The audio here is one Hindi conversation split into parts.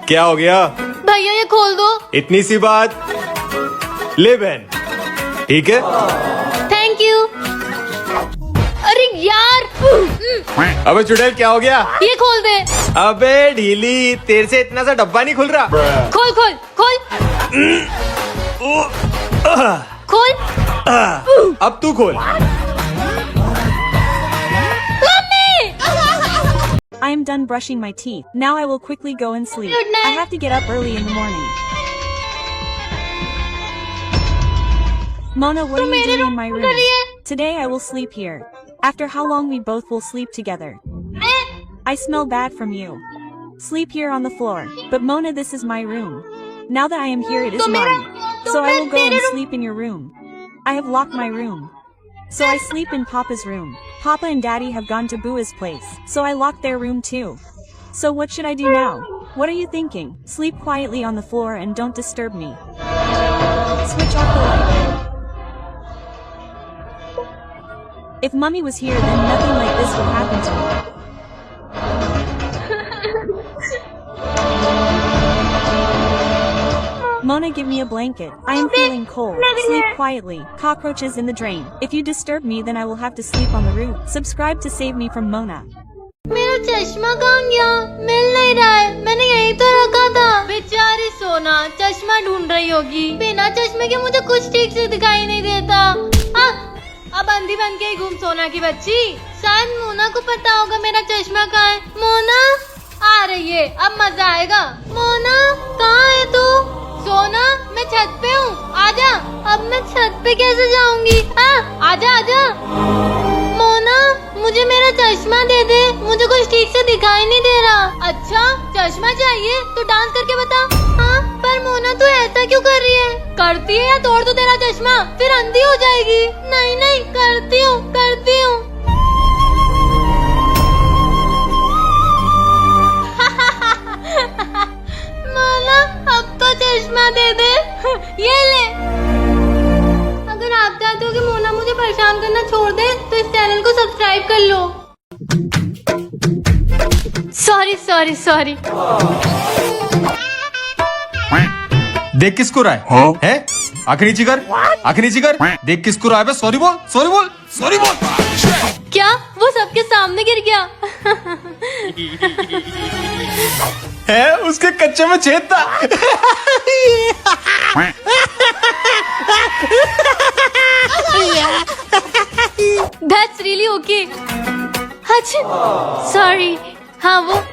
क्या हो गया? भैया ये खोल दो। इतनी सी बात, ले बहन, ठीक है? Thank you. अरे यार, अबे चुड़ैल क्या हो गया? ये खोल दे। अबे ढीली, तेरे से इतना सा डब्बा नहीं खुल रहा। खोल खोल खोल खोल। अब तू खोल। I am done brushing my teeth. Now I will quickly go and sleep. Good night. I have to get up early in the morning. Mona, what are you doing in my room? Today I will sleep here. After how long we both will sleep together? I smell bad from you. Sleep here on the floor. But Mona, this is my room. Now that I am here, it is mine. So I will go and sleep in your room. I have locked my room. So I sleep in Papa's room. Papa and Daddy have gone to Bua's place, so I locked their room too. So what should I do now? What are you thinking? Sleep quietly on the floor and don't disturb me. Switch off the light. If Mummy was here, then nothing like this would happen to me. Mona, give me a blanket. I am feeling cold. Sleep quietly. Cockroaches in the drain. If you disturb me, then I will have to sleep on the roof. Subscribe to save me from Mona. मेरा चश्मा कहाँ गया? मिल नहीं रहा है। मैंने यहीं तो रखा था। बेचारी सोना चश्मा ढूंढ रही होगी। बिना चश्मे के मुझे कुछ ठीक से दिखाई नहीं देता। अब अंधी बन के ही घूम सोना की बच्ची। शायद मोना को पता होगा मेरा चश्मा कहाँ है। मोना आ रही है, अब मजा आएगा। मोना कहाँ है तू? सोना मैं छत पे हूँ, आजा। अब मैं छत पे कैसे जाऊंगी? आजा आजा। मोना मुझे मेरा चश्मा दे दे, मुझे कुछ ठीक से दिखाई नहीं दे रहा। अच्छा चश्मा चाहिए तो डांस करके बता। हाँ पर मोना तू ऐसा क्यों कर रही है? करती है या तोड़ दो तेरा चश्मा, फिर अंधी हो जाएगी। नहीं नहीं करती हूँ करती हूँ। मोना अब तो चश्मा दे दे। ये ले। अगर आप चाहते हो कि मोना मुझे परेशान करना छोड़ दे तो इस चैनल को सब्सक्राइब कर लो। Sorry sorry sorry. देख किसको रहा है? हाँ? है? आंखें नीची कर, आंखें नीची कर। देख किसको रहा है? सॉरी बोल, सॉरी बोल, सॉरी बोल। क्या वो सबके सामने गिर गया? है उसके कच्चे में छेद था। That's really okay. अच्छा सॉरी। हाँ वो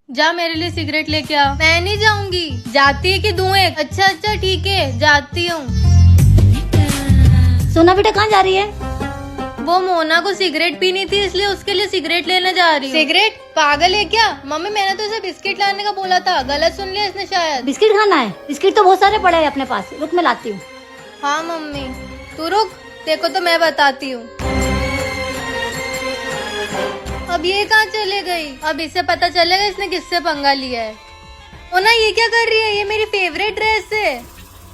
जा मेरे लिए सिगरेट लेके आ। मैं नहीं जाऊंगी। जाती है कि दूं एक? अच्छा अच्छा ठीक है जाती हूँ। सोना बेटा कहाँ जा रही है? वो मोना को सिगरेट पीनी थी इसलिए उसके लिए सिगरेट लेने जा रही हूँ। सिगरेट? पागल है क्या? मम्मी मैंने तो इसे बिस्किट लाने का बोला था, गलत सुन लिया इसने शायद। बिस्किट खाना है? बिस्किट तो बहुत सारे पड़े हैं अपने पास, रुक मैं लाती हूँ। हाँ मम्मी तू रुक, देखो तो मैं बताती हूँ। अब ये कहाँ चले गई? अब इसे पता चलेगा इसने किससे पंगा लिया है। मोना ये क्या कर रही है? ये मेरी फेवरेट ड्रेस है।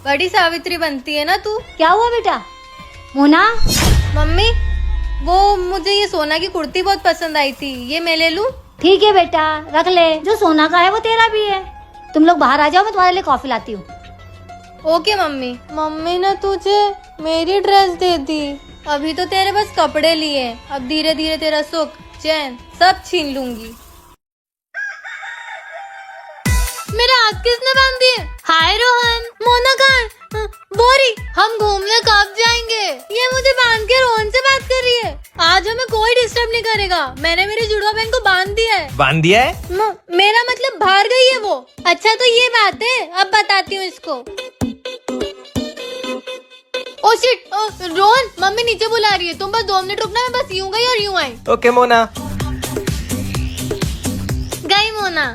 बड़ी सावित्री बनती है ना तू। क्या हुआ बेटा? मोना मम्मी वो मुझे ये सोना की कुर्ती बहुत पसंद आई थी, ये मैं ले लूं? ठीक है बेटा रख ले, जो सोना का है वो तेरा भी है। तुम लोग बाहर आ जाओ, मैं तुम्हारे लिए कॉफी लाती हूँ। Okay mummy. मम्मी ने तुझे मेरी ड्रेस दे दी, अभी तो तेरे बस कपड़े लिए, अब धीरे धीरे तेरा सुख चैन सब छीन लूंगी। मेरा हाथ किसने बांध दिए? हाय रोहन। मोना कहाँ है? बोरी हम घूमने कब जाएंगे? ये मुझे बांध के रोहन से बात कर रही है। आज हमें कोई डिस्टर्ब नहीं करेगा, मैंने मेरी जुड़वा बहन को बांध दिया है। बांध दिया है? मेरा मतलब बाहर गई है वो। अच्छा तो ये बात है, अब बताती हूँ इसको। ओ शिट, रोहन मम्मी नीचे बुला रही है, तुम बस 2 मिनट रुकना, मैं बस यूं गई और यूं आई। ओके मोना। गई मोना।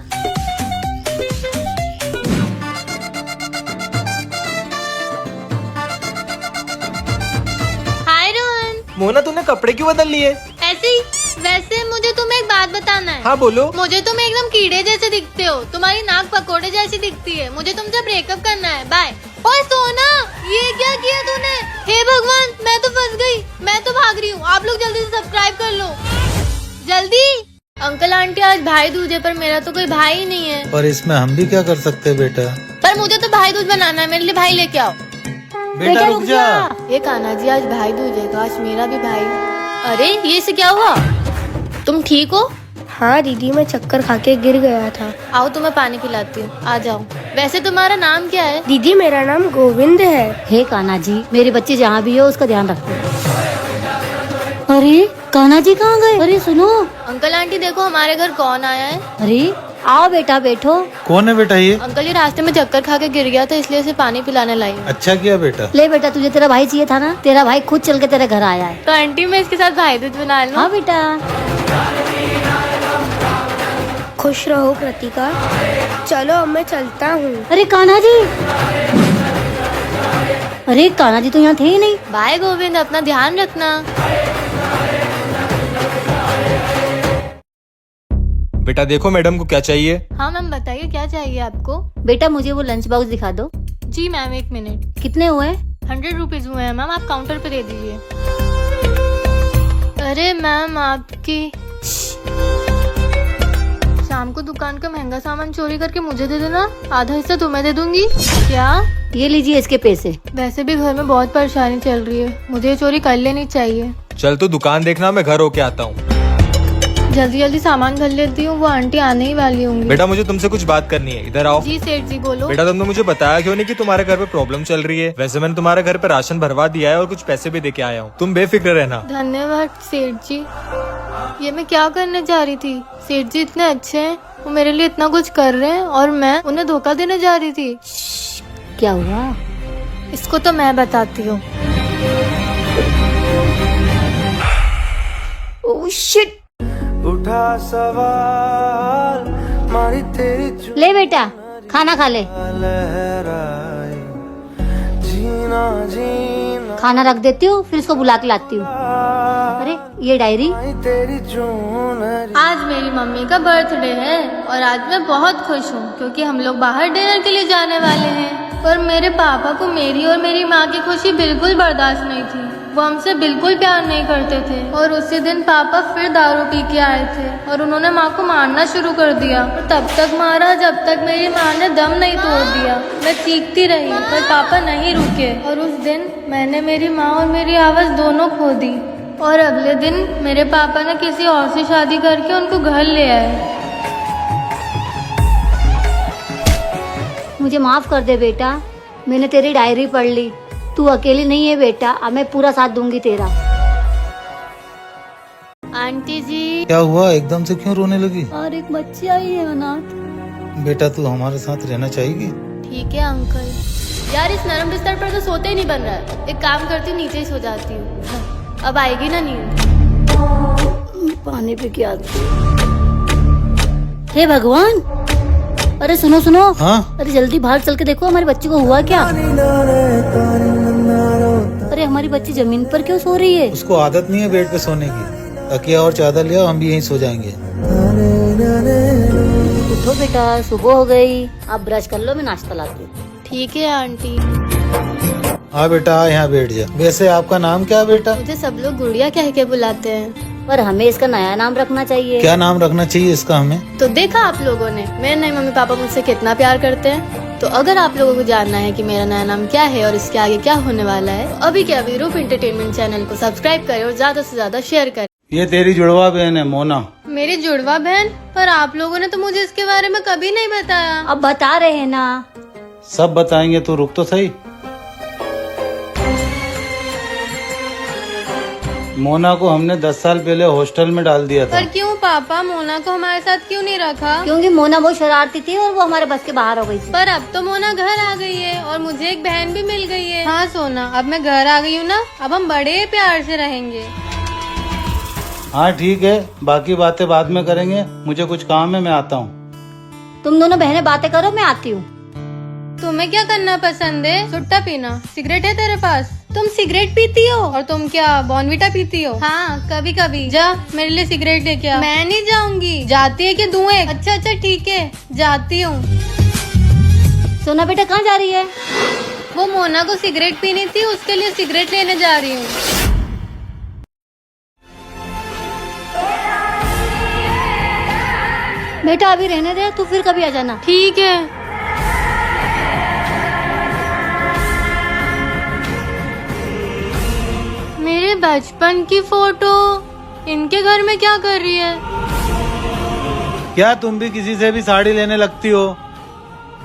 हाय रोहन। मोना तूने कपड़े क्यों बदल लिए? ऐसे ही। वैसे मुझे तुम्हें एक बात बताना है। हाँ बोलो। मुझे तुम एकदम कीड़े जैसे दिखते हो, तुम्हारी नाक पकोड़े जैसी दिखती है, मुझे तुमसे ब्रेकअप करना है, बाय। ओए सोना, ये क्या किया तूने? हे भगवान, मैं तो फंस गई, मैं तो भाग रही हूँ, आप लोग जल्दी से सब्सक्राइब कर लो, जल्दी। अंकल आंटी आज भाई दूज है, पर मेरा तो कोई भाई ही नहीं है। पर इसमें हम भी क्या कर सकते हैं बेटा? पर मुझे तो भाई दूज बनाना है, मेरे लिए भाई लेके आओ। बेटा रुक जा। ये कान्हा जी आज भाई दूज है, काश मेरा भी भाई। अरे ये इसे क्या हुआ? तुम ठीक हो? हाँ दीदी, मैं चक्कर खा के गिर गया था। आओ तुम्हें पानी पिलाती हूँ, आ जाओ। वैसे तुम्हारा नाम क्या है? दीदी मेरा नाम गोविंद है। हे कान्हा जी, मेरी बच्ची जहाँ भी हो उसका ध्यान रखो। अरे कान्हा जी कहाँ गए? अरे सुनो। अंकल आंटी देखो हमारे घर कौन आया है। अरे आओ बेटा बैठो। कौन है बेटा ये? अंकल ये रास्ते में चक्कर खा के गिर गया था, इसलिए उसे पानी पिलाने लाई हूँ। अच्छा किया बेटा। ले बेटा, तुझे तेरा भाई चाहिए था ना, तेरा भाई खुद चल के तेरे घर आया है। तो आंटी मैं इसके साथ भाई दूज बना लूँ? हाँ बेटा। खुश रहो कृतिका। चलो अब मैं चलता हूँ। अरे कान्हा जी, अरे कान्हा जी तो यहाँ थे ही नहीं। बाय गोविंद, अपना ध्यान रखना। बेटा देखो मैडम को क्या चाहिए। हाँ मैम बताइए क्या चाहिए आपको? बेटा मुझे वो लंच बॉक्स दिखा दो। जी मैम, 1 मिनट। कितने हुए? 100 रुपीज हुए हैं मैम, आप काउंटर पे दे दीजिए। अरे मैम आपकी शाम को दुकान का महंगा सामान चोरी करके मुझे दे देना, आधा हिस्सा तुम्हें दे दूंगी। क्या? ये लीजिए इसके पैसे। वैसे भी घर में बहुत परेशानी चल रही है, मुझे ये चोरी कर लेनी चाहिए। चल तू दुकान देखना, मैं घर होके आता हूँ। जल्दी जल्दी सामान घर लेती हूँ, वो आंटी आने ही वाली होंगी। बेटा मुझे तुमसे कुछ बात करनी है, इधर आओ। जी सेठ जी बोलो। बेटा तुमने मुझे बताया क्यों नहीं कि तुम्हारे घर पे प्रॉब्लम चल रही है? वैसे मैंने तुम्हारे घर पे राशन भरवा दिया है और कुछ पैसे भी देके आया हूँ, तुम बेफिक्र रहना। धन्यवाद सेठ जी। ये मैं क्या करने जा रही थी? सेठ जी इतने अच्छे हैं, वो मेरे लिए इतना कुछ कर रहे हैं और मैं उन्हें धोखा देने जा रही थी। क्या हुआ? इसको तो मैं बताती हूँ। Oh shit. उठा सवाल मारी तेरी ले बेटा खाना खा ले। लहराई जीना जीना खाना रख देती हूँ, फिर इसको बुला के लाती हूँ। अरे ये डायरी। तेरी जून आज मेरी मम्मी का बर्थडे है और आज मैं बहुत खुश हूँ क्योंकि हम लोग बाहर डिनर के लिए जाने वाले हैं। पर मेरे पापा को मेरी और मेरी माँ की खुशी बिल्कुल बर्दाश्त नहीं थी, वो हमसे बिल्कुल प्यार नहीं करते थे। और उसी दिन पापा फिर दारू पी के आए थे और उन्होंने माँ को मारना शुरू कर दिया। तब तक मारा जब तक मेरी माँ ने दम नहीं तोड़ दिया। मैं चीखती रही पर पापा नहीं रुके और उस दिन मैंने मेरी माँ और मेरी आवाज़ दोनों खो दी। और अगले दिन मेरे पापा ने किसी और से शादी करके उनको घर ले आए। मुझे माफ कर दे बेटा, मैंने तेरी डायरी पढ़ ली। तू अकेली नहीं है बेटा, अब मैं पूरा साथ दूंगी तेरा। आंटी जी। क्या हुआ, एकदम से क्यों रोने लगी? और एक बच्ची आई है अनाथ। बेटा तू हमारे साथ रहना चाहेगी? ठीक है अंकल। यार इस नरम बिस्तर पर तो सोते ही नहीं बन रहा है, एक काम करती हूँ नीचे ही सो जाती हूँ, अब आएगी ना नींद। पानी पे क्या? हे भगवान, अरे सुनो सुनो। हाँ? अरे जल्दी बाहर चल के देखो हमारी बच्ची को हुआ क्या। अरे हमारी बच्ची जमीन पर क्यों सो रही है? उसको आदत नहीं है बेड पे सोने की। तकिया और चादर लिया, हम भी यहीं सो जाएंगे। उठो बेटा, सुबह हो गई, आप ब्रश कर लो, मैं नाश्ता लाती हूँ। ठीक है आंटी। हाँ बेटा यहाँ बैठ जा। वैसे आपका नाम क्या है बेटा? मुझे सब लोग गुड़िया कह के बुलाते हैं। पर हमें इसका नया नाम रखना चाहिए। क्या नाम रखना चाहिए इसका हमें? तो देखा आप लोगों ने, मेरे नए मम्मी पापा मुझसे कितना प्यार करते हैं। तो अगर आप लोगों को जानना है कि मेरा नया नाम क्या है और इसके आगे क्या होने वाला है, तो अभी के अभी रूप एंटरटेनमेंट चैनल को सब्सक्राइब करें और ज्यादा से ज्यादा शेयर करें। ये तेरी जुड़वा बहन है मोना। मेरी जुड़वा बहन? पर आप लोगों ने तो मुझे इसके बारे में कभी नहीं बताया। अब बता रहे हैं ना। सब बताएंगे, तू रुक तो सही। मोना को हमने 10 साल पहले हॉस्टल में डाल दिया था। पर क्यों पापा, मोना को हमारे साथ क्यों नहीं रखा? क्योंकि मोना बहुत शरारती थी और वो हमारे बस के बाहर हो गई थी। पर अब तो मोना घर आ गई है और मुझे एक बहन भी मिल गई है। हाँ सोना, अब मैं घर आ गई हूँ ना, अब हम बड़े प्यार से रहेंगे। हाँ ठीक है, बाकी बातें बाद में करेंगे, मुझे कुछ काम है, मैं आता हूँ। तुम दोनों बहनें बातें करो, मैं आती हूँ। तुम्हें क्या करना पसंद है? सुट्टा पीना? सिगरेट है तेरे पास? तुम सिगरेट पीती हो? और तुम क्या बॉर्नविटा पीती हो? हाँ कभी कभी। जा मेरे लिए सिगरेट लेके आ। मैं नहीं जाऊंगी। जाती है कि दूं एक? अच्छा अच्छा ठीक है, जाती हूँ। सोना बेटा कहाँ जा रही है? वो मोना को सिगरेट पीनी थी, उसके लिए सिगरेट लेने जा रही हूँ। बेटा अभी रहने दे, तू फिर कभी आ जाना। ठीक है। मेरे बचपन की फोटो इनके घर में क्या कर रही है? क्या तुम भी किसी से भी साड़ी लेने लगती हो?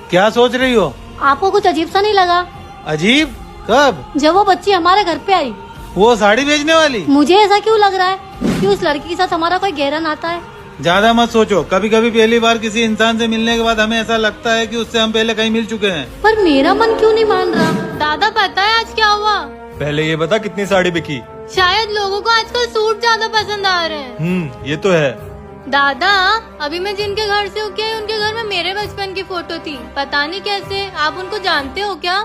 क्या सोच रही हो? आपको कुछ अजीब सा नहीं लगा अजीब? कब? जब वो बच्ची हमारे घर पे आई। वो साड़ी बेचने वाली? मुझे ऐसा क्यों लग रहा है कि उस लड़की के साथ हमारा कोई गहरा नाता है। ज्यादा मत सोचो। कभी कभी पहली बार किसी इंसान से मिलने के बाद हमें ऐसा लगता है कि उससे हम पहले कहीं मिल चुके हैं। पर मेरा मन क्यों नहीं मान रहा। दादा पता है आज क्या हुआ? पहले ये बता कितनी साड़ी बिकी? शायद लोगों को आजकल सूट ज्यादा पसंद आ रहे हैं। ये तो है। दादा अभी मैं जिनके घर से होके आई उनके घर में मेरे बचपन की फोटो थी। पता नहीं कैसे, आप उनको जानते हो क्या?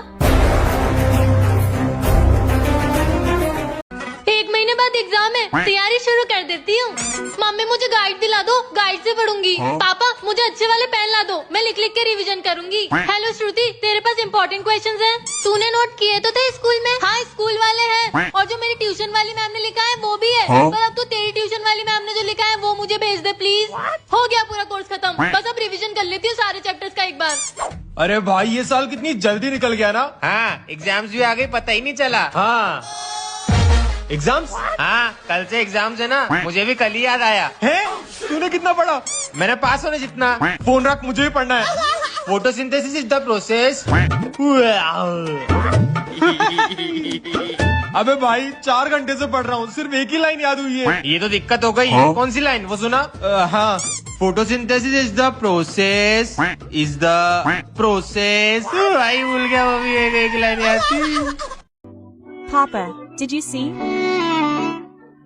1 महीने बाद एग्जाम है, तैयारी शुरू कर देती हूँ। मम्मी मुझे गाइड दिला दो, गाइड से पढ़ूंगी। पापा मुझे अच्छे वाले पेन ला दो, मैं लिख लिख के रिवीजन करूंगी। हेलो श्रुति, तेरे पास इम्पोर्टेंट क्वेश्चंस हैं? तूने नोट किए तो थे स्कूल में? हाँ स्कूल वाले हैं, और जो मेरी ट्यूशन वाली मैम ने लिखा है वो भी है। पर अब तो तेरी ट्यूशन वाली मैम ने जो लिखा है वो मुझे भेज दे प्लीज। हो गया पूरा कोर्स खत्म, बस अब रिवीजन कर लेती हूँ सारे चैप्टर्स का एक बार। अरे भाई ये साल कितनी जल्दी निकल गया ना। हाँ एग्जाम्स भी आ गए, पता ही नहीं चला। हाँ एग्जाम्स हाँ कल से एग्जाम्स है ना, मुझे भी कल ही याद आया। है। तूने कितना पढ़ा? मैंने पास होने जितना। फोन रख, मुझे भी पढ़ना है। Photosynthesis is the process. अबे भाई 4 घंटे से पढ़ रहा हूँ, सिर्फ एक ही लाइन याद हुई है। ये तो दिक्कत हो गई। कौन सी लाइन? वो सुना? हाँ photosynthesis is the process, is the process. भाई भूल गया वो भी एक लाइन याद थी। Papa, did you see?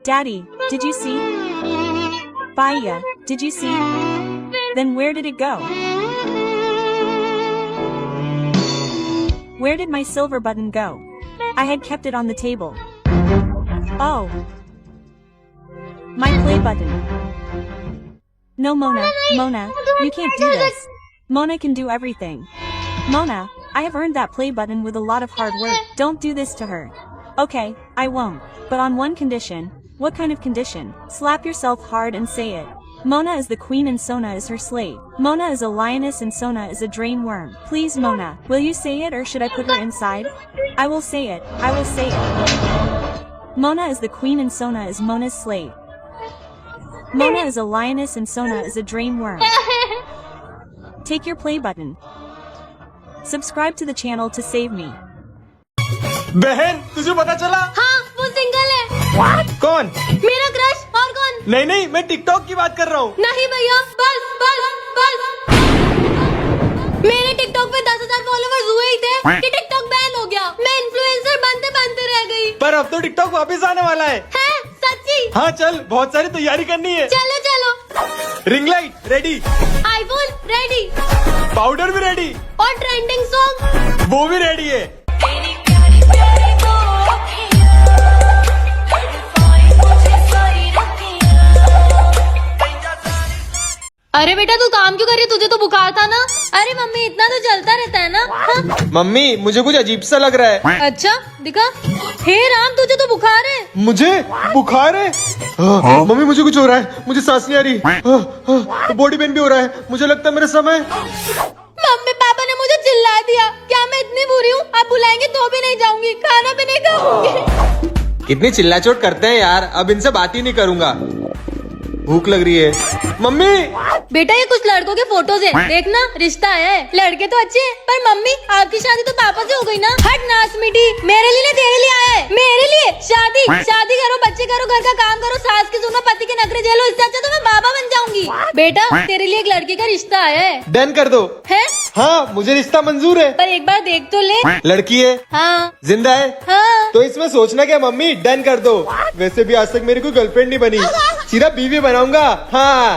Daddy, did you see? Baya, did you see? Then where did it go? Where did my silver button go? I had kept it on the table. Oh. My play button. No, Mona, you can't do this. Mona can do everything. Mona, I have earned that play button with a lot of hard work. Don't do this to her. Okay, I won't. But on one condition. What kind of condition? Slap yourself hard and say it. Mona is the queen and Sona is her slave. Mona is a lioness and Sona is a drain worm. Please Mona, will you say it or should I put her inside? I will say it. I will say it. Mona is the queen and Sona is Mona's slave. Mona is a lioness and Sona is a drain worm. Take your play button. Subscribe to the channel to save me. बहन तुझे पता चला? हाँ वो सिंगल है। कौन? मेरा क्रश। और कौन? नहीं नहीं, मैं टिकटॉक की बात कर रहा हूँ। नहीं भैया, बस बस बस। मेरे टिकटॉक पे 10,000 फॉलोवर्स हुए ही थे कि टिकटॉक बैन हो गया। मैं इन्फ्लुएंसर बनते बनते रह गई। पर अब तो टिकटॉक वापस आने वाला है। है सच्ची? हाँ चल, बहुत सारी तैयारी करनी है। चलो चलो। Ring light ready, iPhone ready, powder भी रेडी, और ट्रेंडिंग सॉन्ग वो भी रेडी है। अरे बेटा तू काम क्यों कर रही? तुझे तो बुखार था ना? अरे मम्मी इतना तो चलता रहता है ना। हाँ? मम्मी मुझे कुछ अजीब सा लग रहा है। अच्छा दिखा। हे राम, तुझे तो बुखार है। मुझे बुखार है? मम्मी मुझे कुछ हो रहा है, मुझे सांस नहीं आ रही। बॉडी पेन भी हो रहा है, मुझे लगता है मेरा समय। मम्मी पापा ने मुझे चिल्ला दिया। क्या मैं इतनी बुरी हूँ? आप बुलाएंगे तो भी नहीं जाऊंगी, खाना भी नहीं खाऊंगी। कितनी चिल्लाचोट करते हैं यार, अब इनसे बात ही नहीं करूंगा। भूख लग रही है। मम्मी बेटा ये कुछ लड़कों के फोटोज है, देखना रिश्ता है। लड़के तो अच्छे हैं, पर मम्मी आपकी शादी तो पापा से हो गई ना। हट नास मिटी, मेरे लिए तेरे लिए आया है। मेरे लिए शादी? शादी करो, बच्चे करो, घर का काम करो, सास की सुनो, पति के नखरे झेलो, इससे अच्छा तो मैं बाबा बन जाऊंगी। बेटा तेरे लिए एक लड़के का रिश्ता आया है। डन कर दो। है? हाँ मुझे रिश्ता मंजूर है। पर एक बार देख तो ले। लड़की है? हाँ। जिंदा है? हाँ। तो इसमें सोचना क्या मम्मी, डन कर दो। वैसे भी आज तक मेरी कोई गर्लफ्रेंड नहीं बनी, सीधा बीवी बनाऊंगा। हाँ।